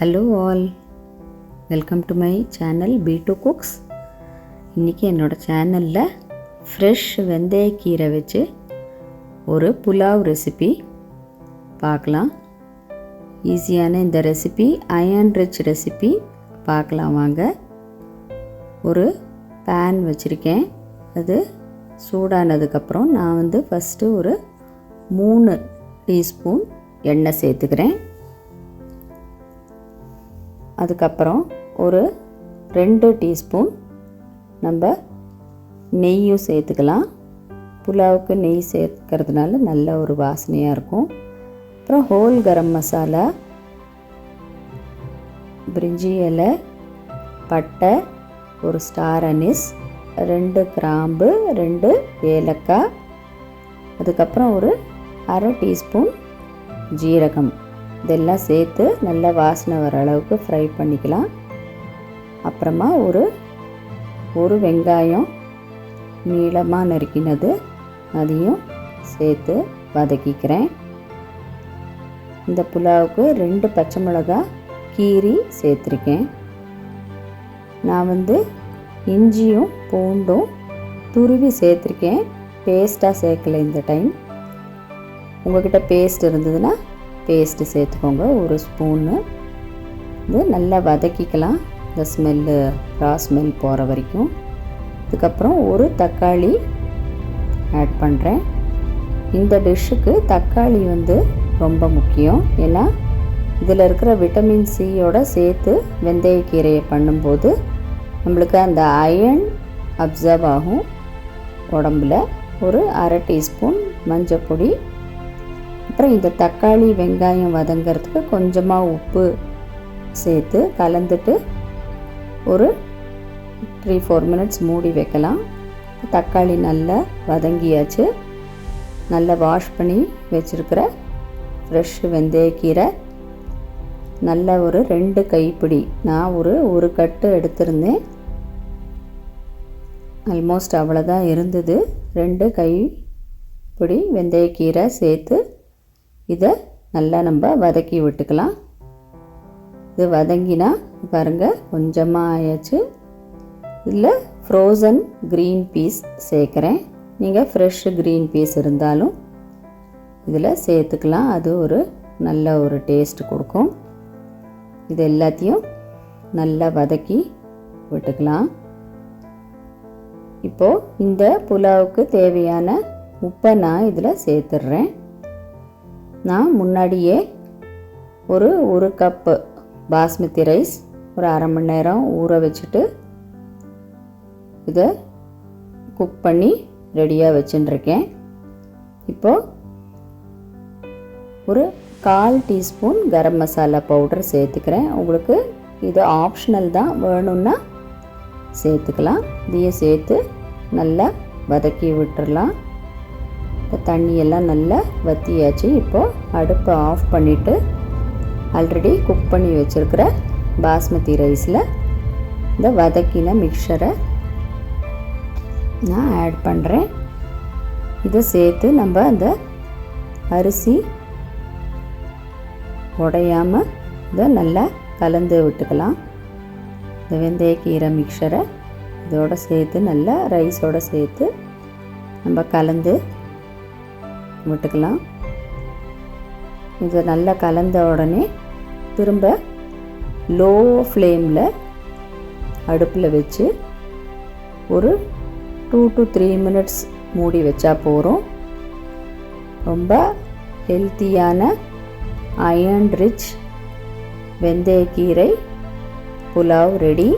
Hello all, welcome to my channel B2 cooks. இன்றைக்கி என்னோடய சேனலில் ஃப்ரெஷ் வெந்தயக்கீரை வச்சு ஒரு புலாவ் ரெசிபி பார்க்கலாம். ஈஸியான இந்த ரெசிபி அயர்ன் ரிச் ரெசிபி பார்க்கலாம் வாங்க. ஒரு பேன் வச்சுருக்கேன். அது சூடானதுக்கப்புறம் நான் ஃபஸ்ட்டு ஒரு 3 டீஸ்பூன் எண்ணெய் சேர்த்துக்கிறேன். அதுக்கப்புறம் ஒரு 2 டீஸ்பூன் நம்ம நெய்யும் சேர்த்துக்கலாம். புலாவுக்கு நெய் சேர்க்கறதுனால நல்ல ஒரு வாசனையாக இருக்கும். அப்புறம் ஹோல் கரம் மசாலா, பிரிஞ்சி இலை, பட்டை, ஒரு ஸ்டார் அனிஸ், 2 கிராம்பு, 2 ஏலக்காய், அதுக்கப்புறம் ஒரு 1/2 டீஸ்பூன் ஜீரகம், இதெல்லாம் சேர்த்து நல்லா வாசனை வர அளவுக்கு ஃப்ரை பண்ணிக்கலாம். அப்புறமா ஒரு வெங்காயம் நீளமாக நறுக்கினது அதையும் சேர்த்து வதக்கிக்கிறேன். இந்த புலாவுக்கு 2 பச்சை மிளகாய் கீரி சேர்த்துருக்கேன். நான் இஞ்சியும் பூண்டும் துருவி சேர்த்துருக்கேன், பேஸ்ட்டாக சேர்க்கலை இந்த டைம். உங்கள்கிட்ட பேஸ்ட் இருந்ததுன்னா பேஸ்ட்டு சேர்த்துக்கோங்க. ஒரு ஸ்பூன்னு இது நல்லா வதக்கிக்கலாம், இந்த ஸ்மெல்லு ரா ஸ்மெல் போகிற வரைக்கும். அதுக்கப்புறம் ஒரு தக்காளி ஆட் பண்ணுறேன். இந்த டிஷ்ஷுக்கு தக்காளி ரொம்ப முக்கியம். ஏன்னா இதில் இருக்கிற விட்டமின் சியோட சேர்த்து வெந்தயக்கீரையை பண்ணும்போது நம்மளுக்கு அந்த அயர்ன் அப்சர்வ் ஆகும் உடம்புல. ஒரு 1/2 டீஸ்பூன் மஞ்சள் பொடி, அப்புறம் இந்த தக்காளி வெங்காயம் வதங்கிறதுக்கு கொஞ்சமாக உப்பு சேர்த்து கலந்துட்டு ஒரு 3-4 மினிட்ஸ் மூடி வைக்கலாம். தக்காளி நல்லா வதங்கியாச்சு. நல்லா வாஷ் பண்ணி வச்சுருக்கிற ஃப்ரெஷ் வெந்தயக்கீரை நல்லா ஒரு 2 கைப்பிடி, நான் ஒரு கட்டு எடுத்திருந்தேன், ஆல்மோஸ்ட் அவ்வளோதான் இருந்தது. 2 கைப்பிடி வெந்தயக்கீரை சேர்த்து இதை நல்லா நம்ம வதக்கி விட்டுக்கலாம். இது வதங்கினா பாருங்கள் கொஞ்சமாக ஆயாச்சு. இதில் ஃப்ரோசன் க்ரீன் பீஸ் சேர்க்குறேன். நீங்கள் ஃப்ரெஷ் க்ரீன் பீஸ் இருந்தாலும் இதில் சேர்த்துக்கலாம், அது ஒரு நல்ல ஒரு டேஸ்ட் கொடுக்கும். இது எல்லாத்தையும் நல்லா வதக்கி விட்டுக்கலாம். இப்போது இந்த புலாவுக்கு தேவையான உப்பை நான் இதில் சேர்த்துடுறேன். நான் முன்னாடியே ஒரு கப்பு பாஸ்மதி ரைஸ் ஒரு 1/2 மணி நேரம் ஊற வச்சுட்டு இதை குக் பண்ணி ரெடியாக வச்சுட்டுருக்கேன். இப்போது ஒரு 1/4 டீஸ்பூன் கரம் மசாலா பவுடர் சேர்த்துக்கிறேன். உங்களுக்கு இது ஆப்ஷனல் தான், வேணும்னா சேர்த்துக்கலாம். இதையும் சேர்த்து நல்லா வதக்கி விட்டுடலாம். தண்ணியெல்லாம் நல்லா வற்றியாச்சு. இப்போது அடுப்பை ஆஃப் பண்ணிவிட்டு ஆல்ரெடி குக் பண்ணி வச்சுருக்கிற பாஸ்மதி ரைஸில் இந்த வதக்கின மிக்சரை நான் ஆட் பண்ணுறேன். இதை சேர்த்து நம்ம அந்த அரிசி உடையாமல் இதை நல்லா கலந்து விட்டுக்கலாம். இந்த வெந்தயக்கீரை மிக்சரை இதோடு சேர்த்து நல்லா ரைஸோடு சேர்த்து நம்ம கலந்து விட்டுக்கலாம். இதை நல்லா கலந்த உடனே திரும்ப லோ ஃப்ளேமில் அடுப்பில் வச்சு ஒரு 2 to 3 மினிட்ஸ் மூடி வச்சா போகிறோம். ரொம்ப ஹெல்த்தியான அயர்ன் ரிச் வெந்தயக்கீரை புலாவ் ரெடி.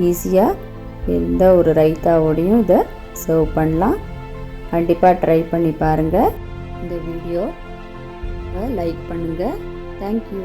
ஈஸியாக எந்த ஒரு ரைத்தாவோடையும் இதை சர்வ் பண்ணலாம். கண்டிப்பாக ட்ரை பண்ணி பாருங்கள். இந்த வீடியோ லைக் பண்ணுங்கள். தேங்க்யூ.